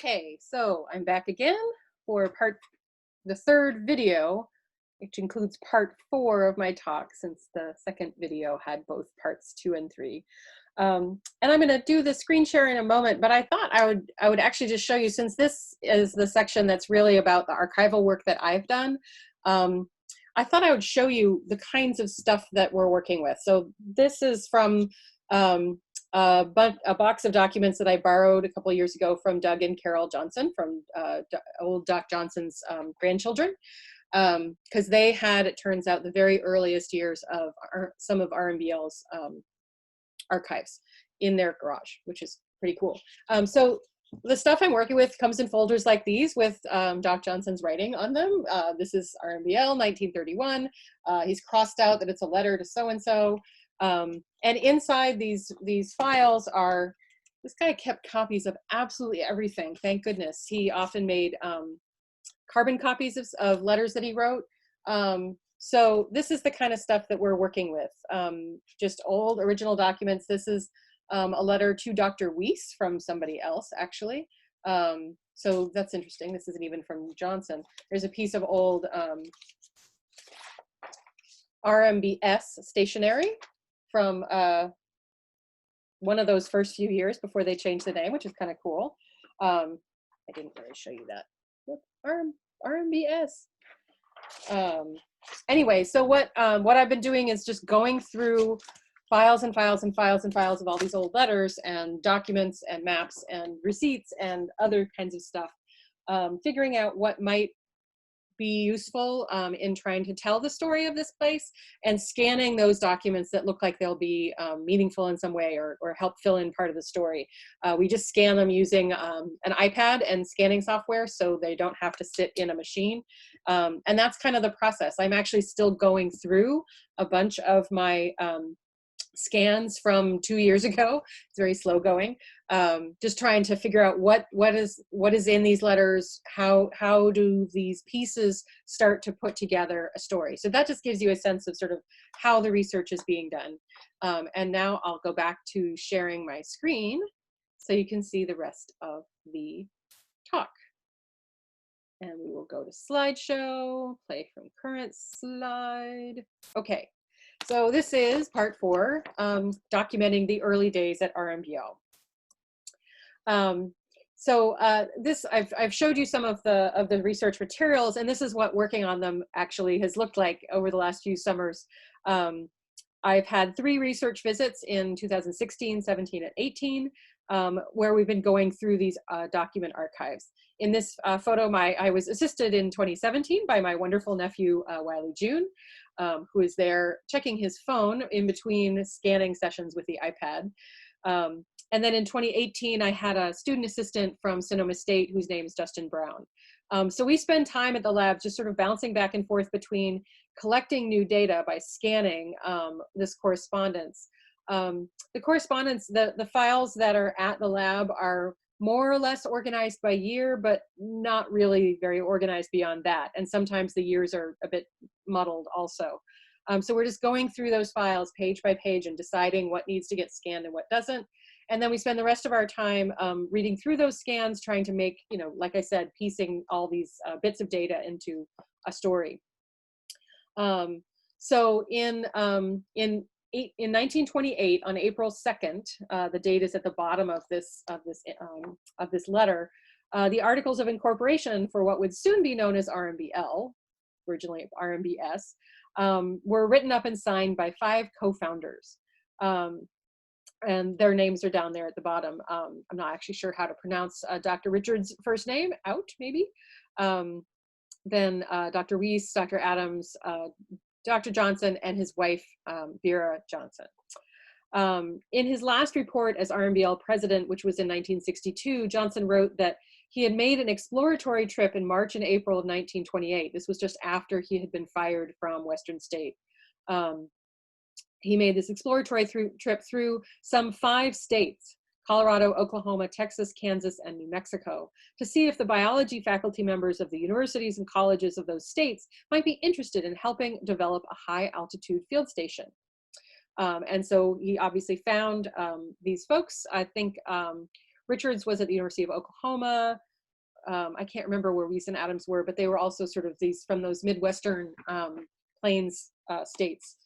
Okay, so I'm back again for the third video, which includes part 4 of my talk, since the second video had both parts 2 and 3. And I'm going to do the screen share in a moment, but I thought I would actually just show you, since this is the section that's really about the archival work that I've done. I thought I would show you the kinds of stuff that we're working with. So this is from a box of documents that I borrowed a couple of years ago from Doug and Carol Johnson, from old Doc Johnson's grandchildren, because they had, it turns out, the very earliest years of some of RMBL's archives in their garage, which is pretty cool. So the stuff I'm working with comes in folders like these with Doc Johnson's writing on them. This is RMBL 1931. He's crossed out that it's a letter to so-and-so. And inside these files are, this guy kept copies of absolutely everything, thank goodness. He often made carbon copies of letters that he wrote. So this is the kind of stuff that we're working with, just old original documents. This is a letter to Dr. Weiss from somebody else, actually. So that's interesting. This isn't even from Johnson. There's a piece of old RMBS stationery from one of those first few years before they changed the name, which is kind of cool. I didn't really show you that. Look, RMBS. Anyway, so what I've been doing is just going through files and files and files and files of all these old letters and documents and maps and receipts and other kinds of stuff, figuring out what might be useful in trying to tell the story of this place, and scanning those documents that look like they'll be meaningful in some way, or help fill in part of the story. We just scan them using an iPad and scanning software, so they don't have to sit in a machine. And that's kind of the process. I'm actually still going through a bunch of my scans from 2 years ago. It's very slow going. Just trying to figure out what is in these letters. How do these pieces start to put together a story? So that just gives you a sense of sort of how the research is being done. And now I'll go back to sharing my screen so you can see the rest of the talk. And we will go to slideshow, play from current slide. Okay. So this is part 4, documenting the early days at RMBL. This I've showed you some of the research materials, and this is what working on them actually has looked like over the last few summers. I've had 3 research visits in 2016, 17, and 18, where we've been going through these document archives. In this photo, I was assisted in 2017 by my wonderful nephew, Wiley June, who is there checking his phone in between scanning sessions with the iPad. And then in 2018, I had a student assistant from Sonoma State whose name is Justin Brown. So we spend time at the lab just sort of bouncing back and forth between collecting new data by scanning this correspondence. The files that are at the lab are more or less organized by year, but not really very organized beyond that. And sometimes the years are a bit muddled also. So we're just going through those files page by page and deciding what needs to get scanned and what doesn't. And then we spend the rest of our time reading through those scans, trying to make, like I said, piecing all these bits of data into a story. So in 1928, on April 2nd, the date is at the bottom of this letter. The Articles of Incorporation for what would soon be known as RMBL, originally RMBS, were written up and signed by 5 co-founders. And their names are down there at the bottom. I'm not actually sure how to pronounce Dr. Richards' first name, maybe. Then Dr. Weiss, Dr. Adams, Dr. Johnson, and his wife, Vera Johnson. In his last report as RMBL president, which was in 1962, Johnson wrote that he had made an exploratory trip in March and April of 1928. This was just after he had been fired from Western State. He made this exploratory trip through some 5 states, Colorado, Oklahoma, Texas, Kansas, and New Mexico, to see if the biology faculty members of the universities and colleges of those states might be interested in helping develop a high altitude field station. And so he obviously found these folks. I think Richards was at the University of Oklahoma, I can't remember where Weiss and Adams were, but they were also sort of these from those Midwestern plains states.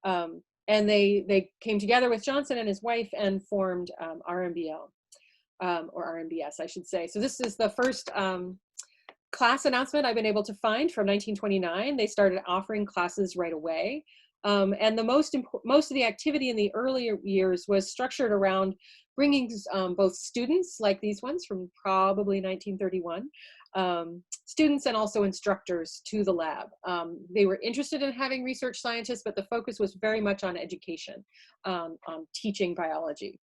And they came together with Johnson and his wife and formed RMBL, or RMBS, I should say. So this is the first class announcement I've been able to find from 1929. They started offering classes right away. And the most of the activity in the earlier years was structured around bringing both students, like these ones from probably 1931, students and also instructors to the lab. They were interested in having research scientists, but the focus was very much on education, on teaching biology.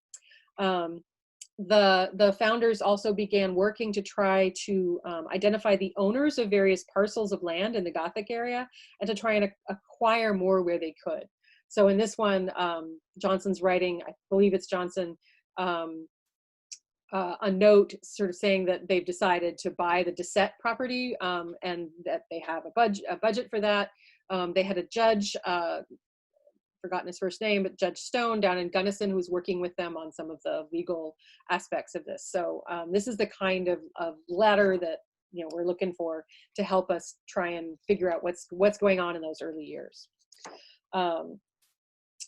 The founders also began working to try to identify the owners of various parcels of land in the Gothic area and to try and acquire more where they could. So in this one, Johnson's writing, I believe it's Johnson, a note sort of saying that they've decided to buy the Dissett property and that they have a budget for that. They had a judge, forgotten his first name, but Judge Stone down in Gunnison, who's working with them on some of the legal aspects of this. So this is the kind of letter that we're looking for to help us try and figure out what's going on in those early years.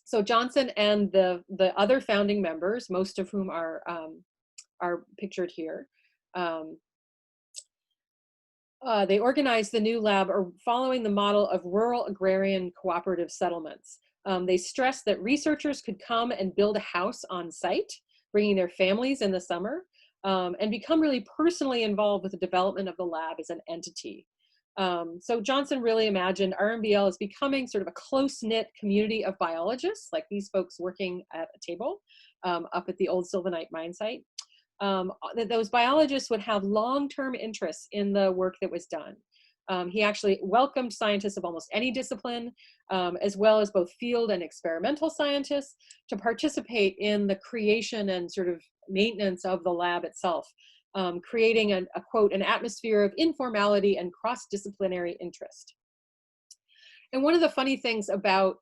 So Johnson and the other founding members, most of whom are pictured here, they organized the new lab following the model of rural agrarian cooperative settlements. They stressed that researchers could come and build a house on site, bringing their families in the summer, and become really personally involved with the development of the lab as an entity. So Johnson really imagined RMBL as becoming sort of a close-knit community of biologists, like these folks working at a table up at the old Sylvanite mine site. That those biologists would have long-term interests in the work that was done. He actually welcomed scientists of almost any discipline, as well as both field and experimental scientists, to participate in the creation and sort of maintenance of the lab itself, creating an atmosphere of informality and cross-disciplinary interest. And one of the funny things about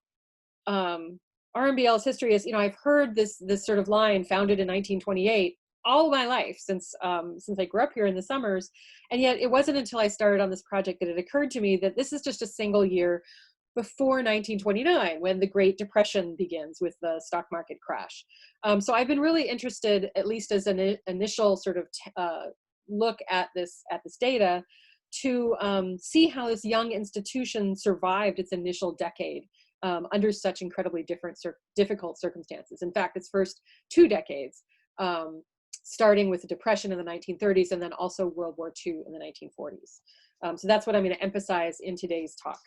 RMBL's history is, I've heard this sort of line, founded in 1928, all my life since I grew up here in the summers. And yet it wasn't until I started on this project that it occurred to me that this is just a single year before 1929, when the Great Depression begins with the stock market crash. So I've been really interested, at least as an initial sort of look at this data, to see how this young institution survived its initial decade under such incredibly difficult circumstances. In fact, its first 2 decades, starting with the Depression in the 1930s and then also World War II in the 1940s. So that's what I'm going to emphasize in today's talk.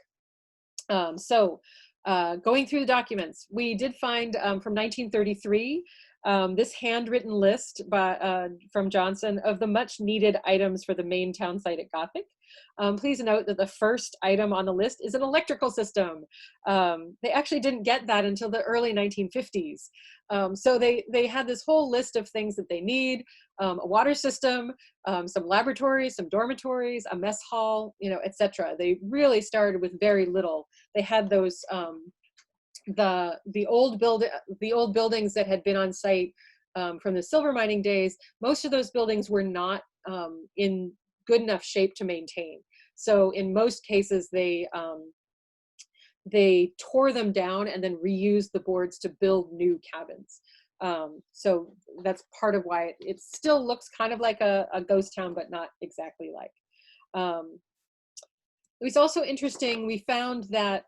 Going through the documents, we did find from 1933 this handwritten list from Johnson of the much needed items for the main town site at Gothic. Please note that the first item on the list is an electrical system. They actually didn't get that until the early 1950s. So they had this whole list of things that they need: a water system, some laboratories, some dormitories, a mess hall, etc. They really started with very little. They had those the old buildings that had been on site from the silver mining days. Most of those buildings were not in good enough shape to maintain. So in most cases, they tore them down and then reused the boards to build new cabins. So that's part of why it still looks kind of like a ghost town, but not exactly like. It was also interesting, we found that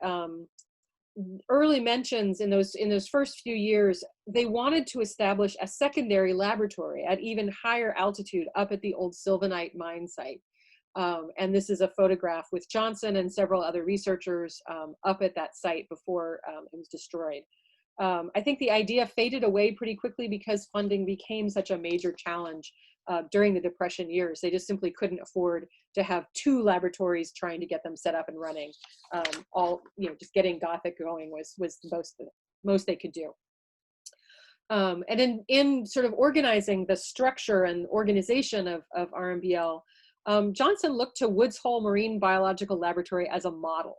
early mentions in those first few years, they wanted to establish a secondary laboratory at even higher altitude up at the old Sylvanite mine site. And this is a photograph with Johnson and several other researchers up at that site before it was destroyed. I think the idea faded away pretty quickly because funding became such a major challenge during the Depression years. They just simply couldn't afford to have 2 laboratories trying to get them set up and running. Just getting Gothic going was the most they could do. And in sort of organizing the structure and organization of RMBL, Johnson looked to Woods Hole Marine Biological Laboratory as a model.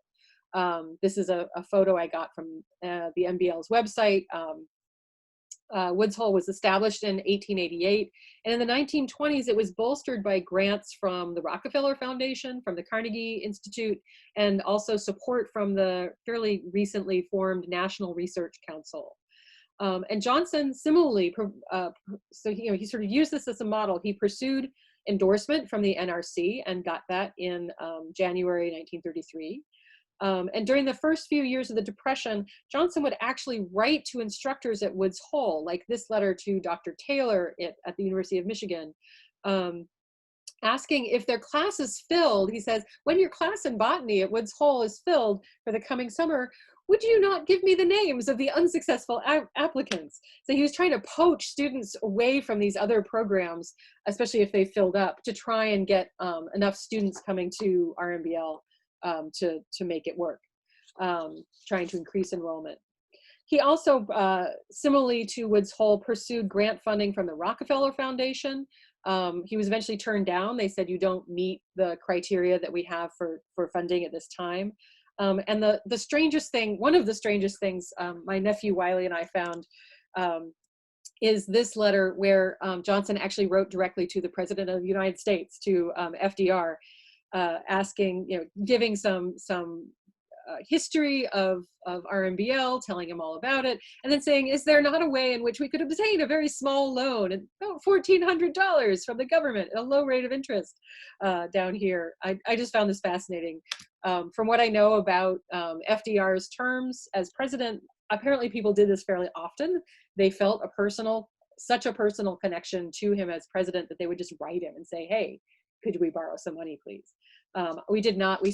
This is a photo I got from the MBL's website Woods Hole was established in 1888, and in the 1920s it was bolstered by grants from the Rockefeller Foundation, from the Carnegie Institute, and also support from the fairly recently formed National Research Council. And Johnson similarly, so he sort of used this as a model. He pursued endorsement from the NRC and got that in January 1933. And during the first few years of the Depression, Johnson would actually write to instructors at Woods Hole, like this letter to Dr. Taylor at the University of Michigan, asking if their class is filled. He says, when your class in botany at Woods Hole is filled for the coming summer, would you not give me the names of the unsuccessful applicants? So he was trying to poach students away from these other programs, especially if they filled up, to try and get enough students coming to RMBL to make it work, trying to increase enrollment. He also, similarly to Woods Hole, pursued grant funding from the Rockefeller Foundation. He was eventually turned down. They said, you don't meet the criteria that we have for funding at this time. And the strangest thing, one of the strangest things my nephew Wiley and I found is this letter where Johnson actually wrote directly to the President of the United States, to FDR, asking, giving some history of RMBL, telling him all about it, and then saying, is there not a way in which we could obtain a very small loan, and $1,400 from the government at a low rate of interest down here? I just found this fascinating. From what I know about FDR's terms as president, apparently people did this fairly often. They felt such a personal connection to him as president that they would just write him and say, hey, could we borrow some money, please? We did not. We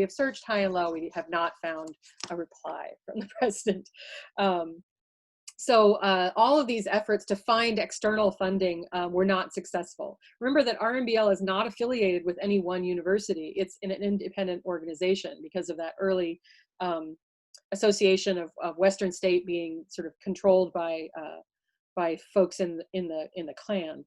have searched high and low. We have not found a reply from the president. So all of these efforts to find external funding were not successful. Remember that RMBL is not affiliated with any one university. It's in an independent organization because of that early association of Western State being sort of controlled by folks in the Klan.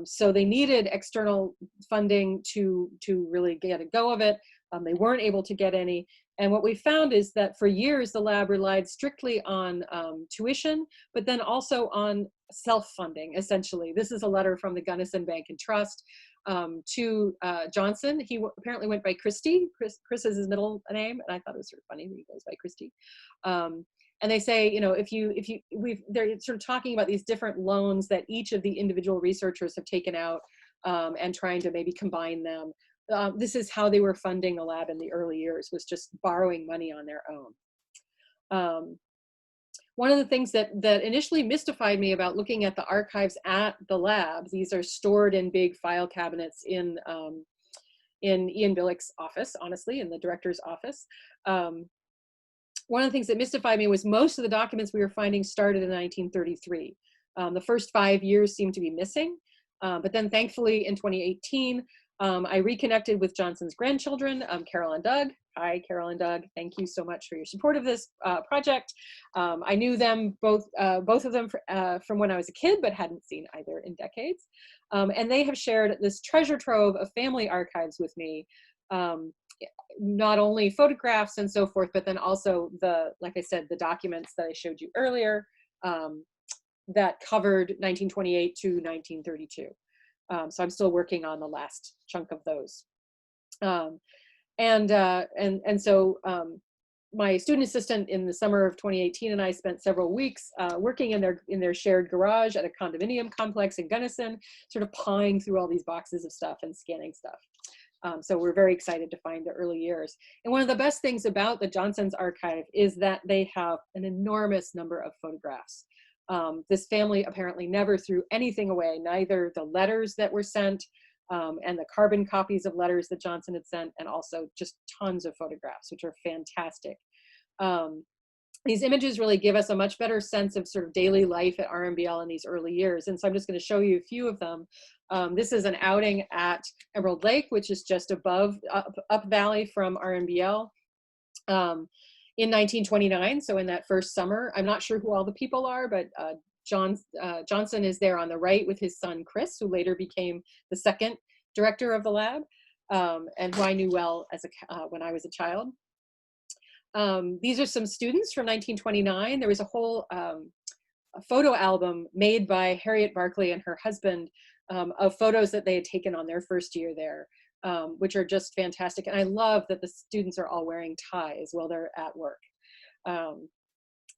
So they needed external funding to really get a go of it. They weren't able to get any. And what we found is that for years, the lab relied strictly on tuition, but then also on self-funding, essentially. This is a letter from the Gunnison Bank and Trust to Johnson. He apparently went by Christie. Chris is his middle name, and I thought it was sort of funny that he goes by Christie. And they say, they're sort of talking about these different loans that each of the individual researchers have taken out and trying to maybe combine them. This is how they were funding the lab in the early years, was just borrowing money on their own. One of the things that initially mystified me about looking at the archives at the lab, these are stored in big file cabinets in Ian Billick's office, honestly, in the director's office. One of the things that mystified me was most of the documents we were finding started in 1933. The first 5 years seemed to be missing, but then thankfully in 2018, I reconnected with Johnson's grandchildren, Carol and Doug. Hi, Carol and Doug. Thank you so much for your support of this project. I knew them both of them from when I was a kid, but hadn't seen either in decades. And they have shared this treasure trove of family archives with me. Not only photographs and so forth, but then also like I said, the documents that I showed you earlier that covered 1928 to 1932. So I'm still working on the last chunk of those. And so my student assistant in the summer of 2018 and I spent several weeks working in their shared garage at a condominium complex in Gunnison, sort of pawing through all these boxes of stuff and scanning stuff. So we're very excited to find the early years. And one of the best things about the Johnson's archive is that they have an enormous number of photographs. This family apparently never threw anything away, neither the letters that were sent and the carbon copies of letters that Johnson had sent, and also just tons of photographs, which are fantastic. These images really give us a much better sense of sort of daily life at RMBL in these early years. And so I'm just going to show you a few of them. This is an outing at Emerald Lake, which is just above, up valley from RMBL. In 1929, so in that first summer. I'm not sure who all the people are, but Johnson is there on the right with his son, Chris, who later became the second director of the lab, and who I knew well as when I was a child. These are some students from 1929. There was a whole photo album made by Harriet Barclay and her husband of photos that they had taken on their first year there, which are just fantastic. And I love that the students are all wearing ties while they're at work,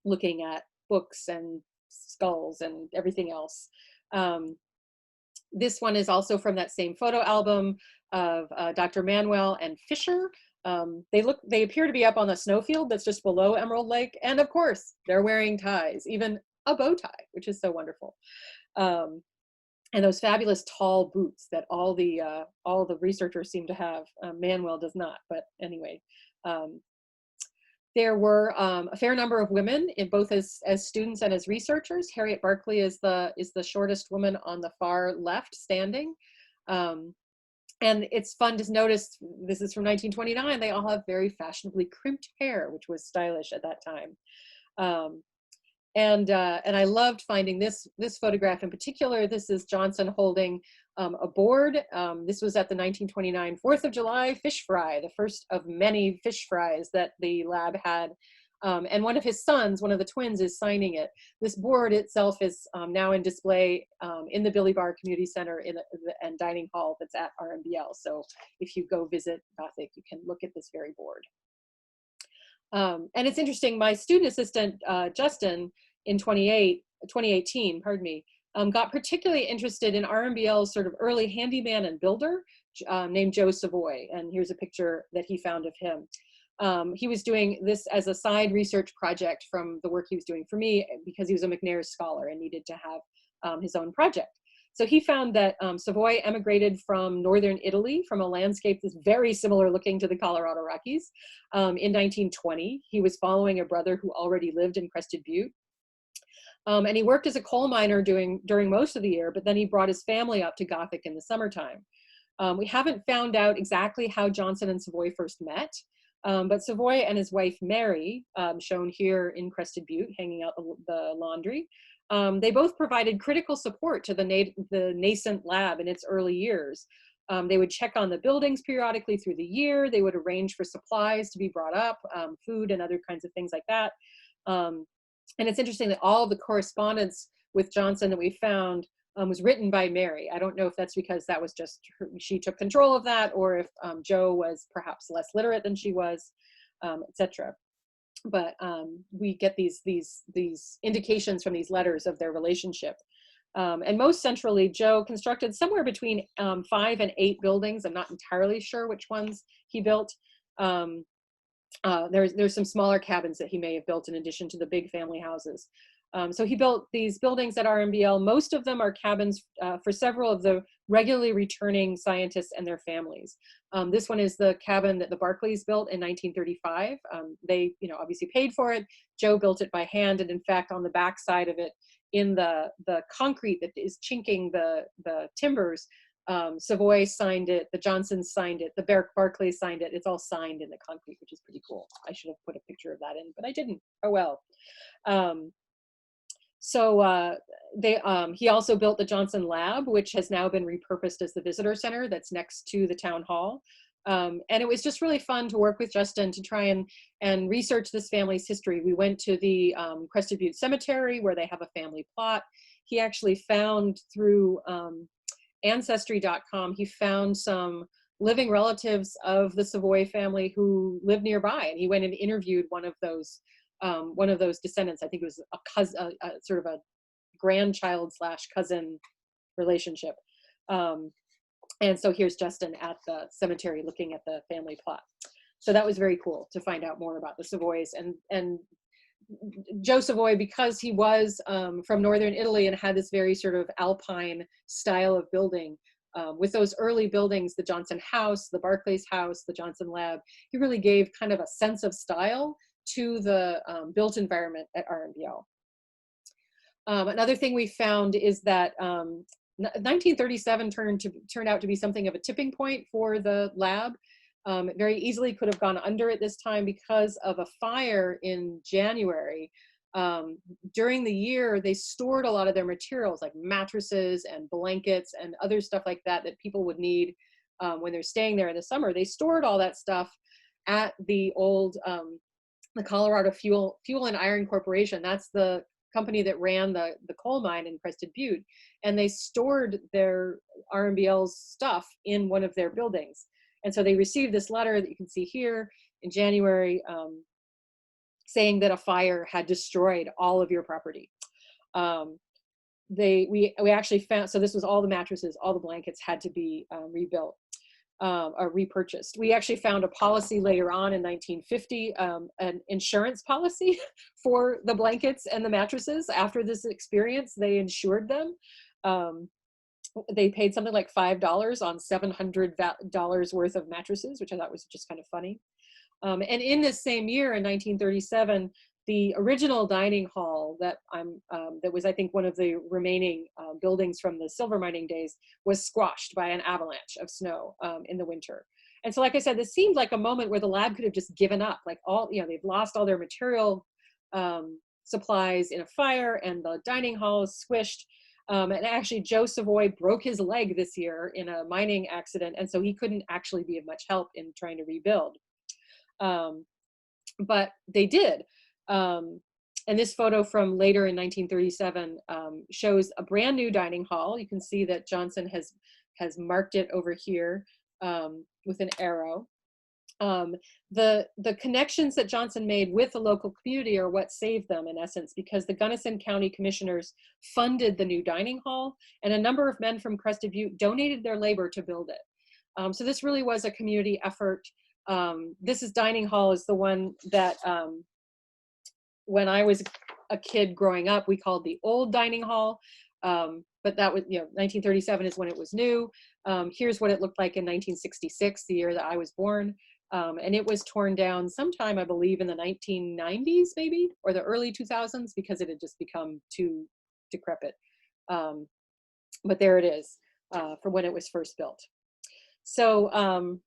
looking at books and skulls and everything else. This one is also from that same photo album of Dr. Manuel and Fisher. They appear to be up on a snowfield that's just below Emerald Lake. And of course, they're wearing ties, even a bow tie, which is so wonderful. And those fabulous tall boots that all the researchers seem to have. Manuel does not, but anyway. There were a fair number of women in both as students and as researchers. Harriet Barclay is the shortest woman on the far left standing. And it's fun to notice, this is from 1929, they all have very fashionably crimped hair, which was stylish at that time. And I loved finding this photograph in particular. This is Johnson holding a board. This was at the 1929 4th of July fish fry, the first of many fish fries that the lab had. And one of his sons, one of the twins, is signing it. This board itself is now in display in the Billy Barr Community Center and dining hall that's at RMBL. So if you go visit Gothic, you can look at this very board. And it's interesting, my student assistant, Justin, in 2018, pardon me, got particularly interested in RMBL's sort of early handyman and builder named Joe Savoy. And here's a picture that he found of him. He was doing this as a side research project from the work he was doing for me, because he was a McNair scholar and needed to have his own project. So he found that Savoy emigrated from northern Italy from a landscape that's very similar looking to the Colorado Rockies in 1920. He was following a brother who already lived in Crested Butte. And he worked as a coal miner during most of the year, but then he brought his family up to Gothic in the summertime. We haven't found out exactly how Johnson and Savoy first met, but Savoy and his wife Mary, shown here in Crested Butte, hanging out the laundry, they both provided critical support to the nascent lab in its early years. They would check on the buildings periodically through the year. They would arrange for supplies to be brought up, food and other kinds of things like that. And it's interesting that all of the correspondence with Johnson that we found was written by Mary. I don't know if that's because that was just she took control of that, or if Joe was perhaps less literate than she was, etc. But we get these indications from these letters of their relationship. And most centrally, Joe constructed somewhere between 5 and 8 buildings. I'm not entirely sure which ones he built. There's some smaller cabins that he may have built in addition to the big family houses. So he built these buildings at RMBL. Most of them are cabins for several of the regularly returning scientists and their families. This one is the cabin that the Barclays built in 1935. They, obviously paid for it. Joe built it by hand, and in fact, on the back side of it, in the concrete that is chinking the timbers, Savoy signed it, the Johnsons signed it, the Barclays signed it. It's all signed in the concrete, which is pretty cool. I should have put a picture of that in, but I didn't. Oh well. He also built the Johnson Lab, which has now been repurposed as the visitor center that's next to the town hall. And it was just really fun to work with Justin to try and research this family's history. We went to the Crested Butte Cemetery, where they have a family plot. He actually found through Ancestry.com, he found some living relatives of the Savoy family who lived nearby, and he went and interviewed one of those descendants. I think it was a cousin, sort of a grandchild / cousin relationship. And so here's Justin at the cemetery looking at the family plot. So that was very cool to find out more about the Savoys. And Joe Savoy, because he was from northern Italy and had this very sort of alpine style of building, with those early buildings, the Johnson House, the Barclays House, the Johnson Lab, he really gave kind of a sense of style to the built environment at RMBL. Another thing we found is that 1937 turned out to be something of a tipping point for the lab. It very easily could have gone under at this time because of a fire in January. During the year, they stored a lot of their materials like mattresses and blankets and other stuff like that that people would need when they're staying there in the summer. They stored all that stuff at the old the Colorado Fuel and Iron Corporation. That's the company that ran the coal mine in Crested Butte, and they stored their RMBL's stuff in one of their buildings. And so they received this letter that you can see here in January, saying that a fire had destroyed all of your property. We actually found, so this was all the mattresses, all the blankets had to be rebuilt. Or repurchased. We actually found a policy later on in 1950, an insurance policy for the blankets and the mattresses. After this experience, they insured them. They paid something like $5 on $700 worth of mattresses, which I thought was just kind of funny. And in this same year, in 1937, the original dining hall that was, I think, one of the remaining buildings from the silver mining days was squashed by an avalanche of snow in the winter. And so, like I said, this seemed like a moment where the lab could have just given up. Like they've lost all their material supplies in a fire, and the dining hall is squished. And actually, Joe Savoy broke his leg this year in a mining accident, and so he couldn't actually be of much help in trying to rebuild. But they did. And this photo from later in 1937 shows a brand new dining hall. You can see that Johnson has marked it over here with an arrow. The connections that Johnson made with the local community are what saved them, in essence, because the Gunnison County Commissioners funded the new dining hall, and a number of men from Crested Butte donated their labor to build it. So this really was a community effort. This dining hall is the one that when I was a kid growing up, we called the old dining hall. But that was, 1937 is when it was new. Here's what it looked like in 1966, the year that I was born. And it was torn down sometime, I believe, in the 1990s, maybe, or the early 2000s, because it had just become too decrepit. But there it is for when it was first built. So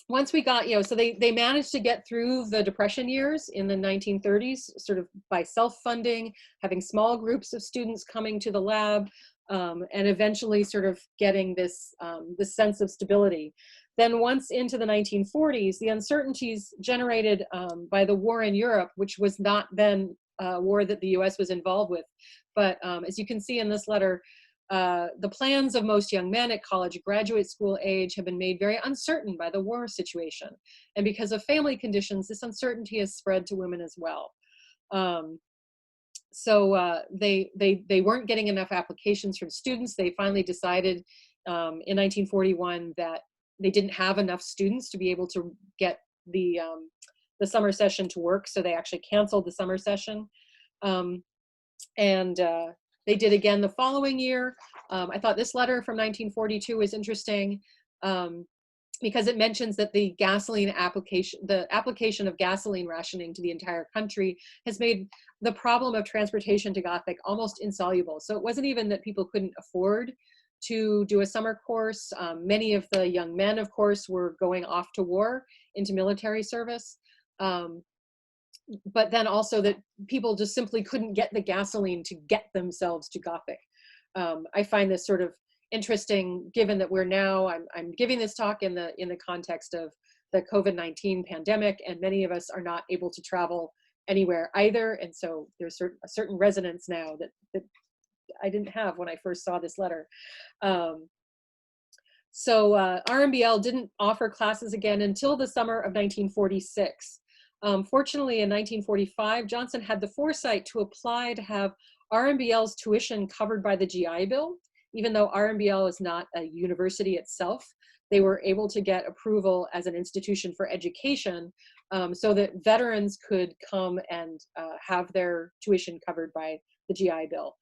once we got, so they managed to get through the Depression years in the 1930s, sort of by self-funding, having small groups of students coming to the lab, and eventually sort of getting this sense of stability. Then once into the 1940s, the uncertainties generated by the war in Europe, which was not then a war that the US was involved with, but as you can see in this letter, the plans of most young men at college graduate school age have been made very uncertain by the war situation. And because of family conditions, this uncertainty has spread to women as well. So they weren't getting enough applications from students. They finally decided in 1941 that they didn't have enough students to be able to get the summer session to work. So they actually canceled the summer session. They did again the following year. I thought this letter from 1942 was interesting because it mentions that the application of gasoline rationing to the entire country has made the problem of transportation to Gothic almost insoluble. So it wasn't even that people couldn't afford to do a summer course. Many of the young men, of course, were going off to war into military service. But then also that people just simply couldn't get the gasoline to get themselves to Gothic. I find this sort of interesting, given that we're now, I'm giving this talk in the context of the COVID-19 pandemic, and many of us are not able to travel anywhere either. And so there's a certain resonance now that I didn't have when I first saw this letter. So RMBL didn't offer classes again until the summer of 1946. Fortunately, in 1945, Johnson had the foresight to apply to have RMBL's tuition covered by the GI Bill. Even though RMBL is not a university itself, they were able to get approval as an institution for education so that veterans could come and have their tuition covered by the GI Bill.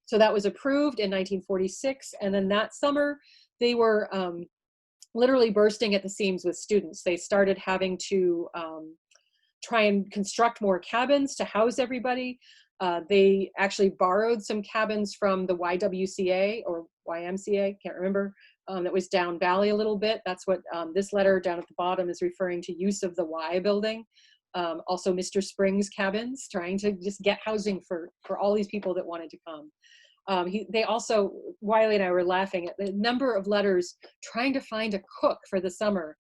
So that was approved in 1946, and then that summer, they were literally bursting at the seams with students. They started having to try and construct more cabins to house everybody. They actually borrowed some cabins from the YWCA or YMCA, can't remember, that was down valley a little bit. That's what this letter down at the bottom is referring to, use of the Y building. Also Mr. Springs cabins, trying to just get housing for all these people that wanted to come. They also, Wiley and I were laughing at the number of letters trying to find a cook for the summer.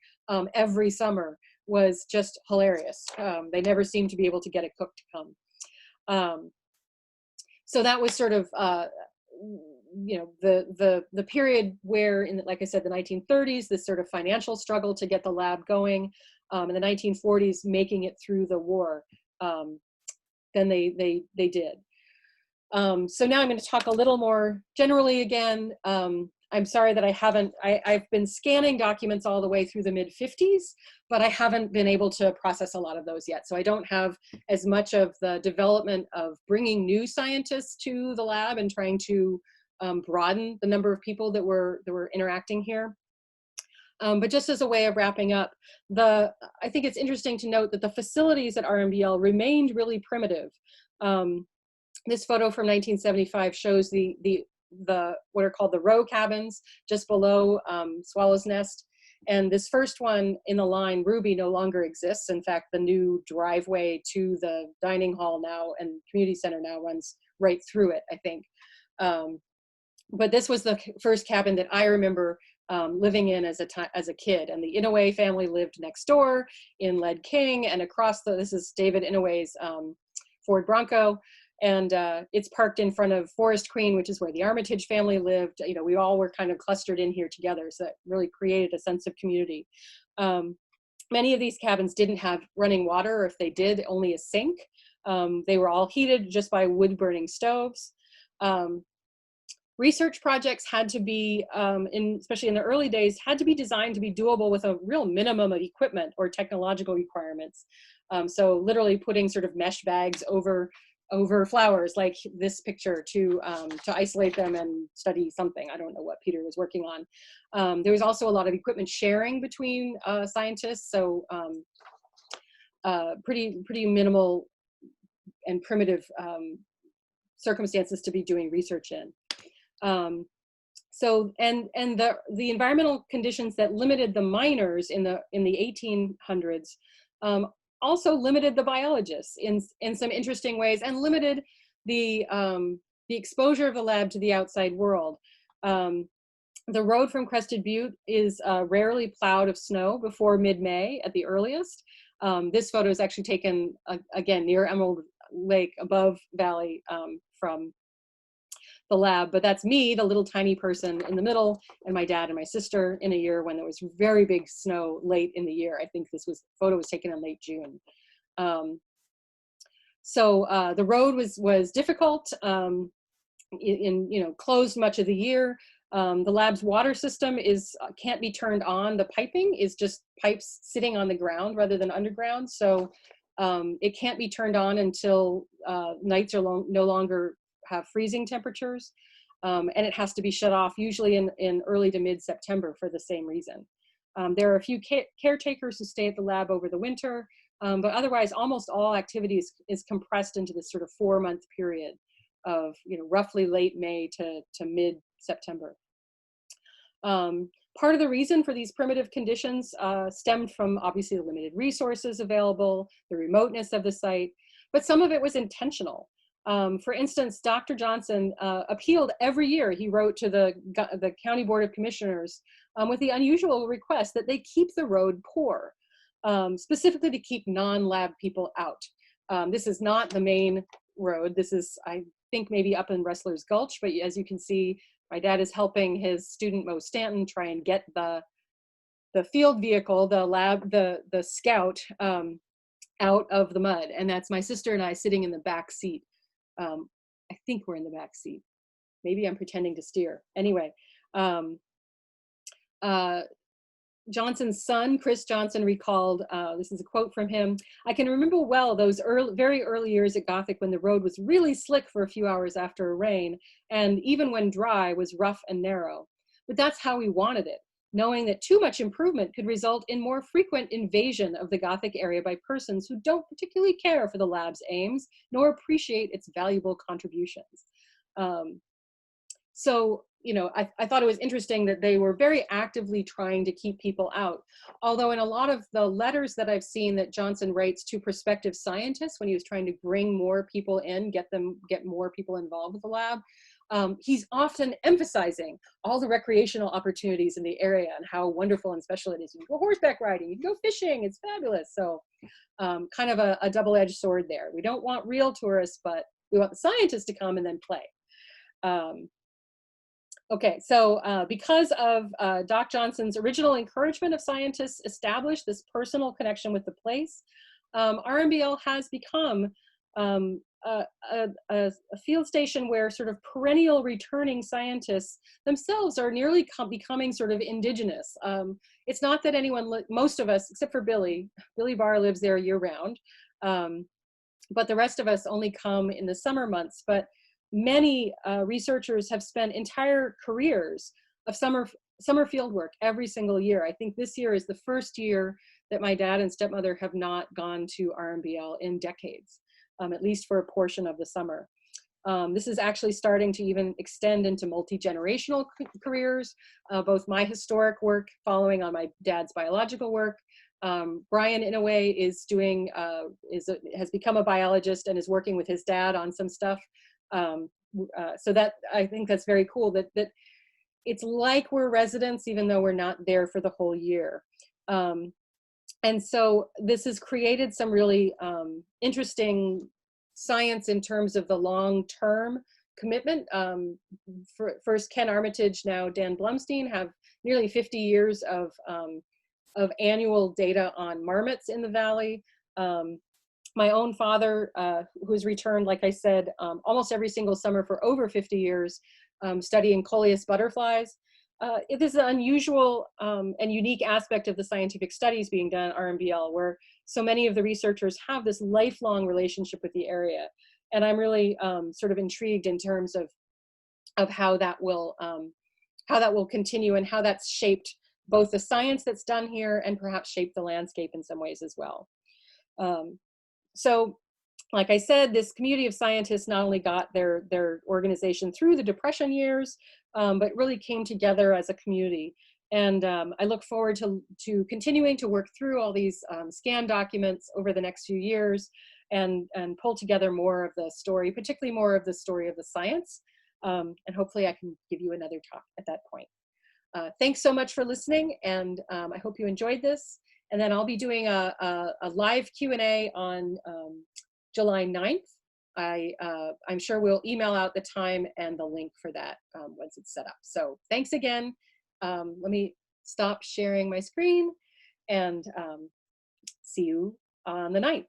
Every summer was just hilarious. They never seemed to be able to get a cook to come. So that was sort of, you know, the period where, in like I said, the 1930s, this sort of financial struggle to get the lab going, in the 1940s, making it through the war. Then they did. So now I'm going to talk a little more generally again. I'm sorry that I've been scanning documents all the way through the mid-50s, but I haven't been able to process a lot of those yet. So I don't have as much of the development of bringing new scientists to the lab and trying to broaden the number of people that were interacting here. But just as a way of wrapping up, I think it's interesting to note that the facilities at RMBL remained really primitive. This photo from 1975 shows the what are called the row cabins just below Swallow's Nest. And this first one in the line, Ruby, no longer exists. In fact, the new driveway to the dining hall now and community center now runs right through it, I think. But this was the first cabin that I remember living in as a kid. And the Inouye family lived next door in Lead King, and across this is David Inouye's Ford Bronco. And it's parked in front of Forest Queen, which is where the Armitage family lived. You know, we all were kind of clustered in here together, so that really created a sense of community. Many of these cabins didn't have running water, or if they did, only a sink. They were all heated just by wood-burning stoves. Research projects had to be, especially in the early days, had to be designed to be doable with a real minimum of equipment or technological requirements. So literally putting sort of mesh bags over flowers like this picture to isolate them and study something. I don't know what Peter was working on. There was also a lot of equipment sharing between scientists, so pretty minimal and primitive circumstances to be doing research in. So the environmental conditions that limited the miners in the 1800s also limited the biologists in some interesting ways, and limited the exposure of the lab to the outside world. The road from Crested Butte is rarely plowed of snow before mid-May at the earliest. This photo is actually taken again near Emerald Lake above Valley from the lab, but that's me, the little tiny person in the middle, and my dad and my sister in a year when there was very big snow late in the year. I think photo was taken in late June. So the road was difficult, closed much of the year. The lab's water system can't be turned on. The piping is just pipes sitting on the ground rather than underground. So it can't be turned on until nights are no longer have freezing temperatures, and it has to be shut off usually in early to mid-September for the same reason. There are a few caretakers who stay at the lab over the winter, but otherwise almost all activities is compressed into this sort of 4-month period of roughly late May to mid-September. Part of the reason for these primitive conditions stemmed from obviously the limited resources available, the remoteness of the site, but some of it was intentional. For instance, Dr. Johnson appealed every year. He wrote to the County Board of Commissioners with the unusual request that they keep the road poor, specifically to keep non-lab people out. This is not the main road. This is, I think, maybe up in Wrestler's Gulch, but as you can see, my dad is helping his student Mo Stanton try and get the field vehicle, the Scout, out of the mud, and that's my sister and I sitting in the back seat. I think we're in the back seat. Maybe I'm pretending to steer. Anyway, Johnson's son, Chris Johnson, recalled, this is a quote from him, "I can remember well those very early years at Gothic when the road was really slick for a few hours after a rain, and even when dry was rough and narrow. But that's how we wanted it, knowing that too much improvement could result in more frequent invasion of the Gothic area by persons who don't particularly care for the lab's aims, nor appreciate its valuable contributions." So, I thought it was interesting that they were very actively trying to keep people out. Although in a lot of the letters that I've seen that Johnson writes to prospective scientists when he was trying to bring more people in, get more people involved with the lab, he's often emphasizing all the recreational opportunities in the area and how wonderful and special it is. You can go horseback riding, you can go fishing, it's fabulous. So kind of a double-edged sword there. We don't want real tourists, but We want the scientists to come and then play. Okay, so because of Doc Johnson's original encouragement of scientists establish this personal connection with the place, RMBL has become a field station where sort of perennial returning scientists themselves are nearly becoming sort of indigenous. It's not that anyone, most of us, except for Billy Barr lives there year round, but the rest of us only come in the summer months. But many researchers have spent entire careers of summer field work every single year. I think this year is the first year that my dad and stepmother have not gone to RMBL in decades, at least for a portion of the summer. This is actually starting to even extend into multi-generational careers, both my historic work following on my dad's biological work. Brian, in a way, is doing, has become a biologist and is working with his dad on some stuff. So that, I think that's very cool, that it's like we're residents, even though we're not there for the whole year. And so this has created some really interesting science in terms of the long-term commitment. First, Ken Armitage, now Dan Blumstein, have nearly 50 years of annual data on marmots in the valley. My own father, who's returned, like I said, almost every single summer for over 50 years, studying coleus butterflies. It is an unusual and unique aspect of the scientific studies being done at RMBL, where so many of the researchers have this lifelong relationship with the area. And I'm really sort of intrigued in terms of how that will continue and how that's shaped both the science that's done here and perhaps shaped the landscape in some ways as well. So, like I said, this community of scientists not only got their organization through the Depression years, but really came together as a community. And I look forward to continuing to work through all these scan documents over the next few years and pull together more of the story, particularly more of the story of the science. And hopefully I can give you another talk at that point. Thanks so much for listening, and I hope you enjoyed this. And then I'll be doing a live Q&A on July 9th. I'm sure we'll email out the time and the link for that once it's set up. So thanks again. Let me stop sharing my screen and see you on the 9th.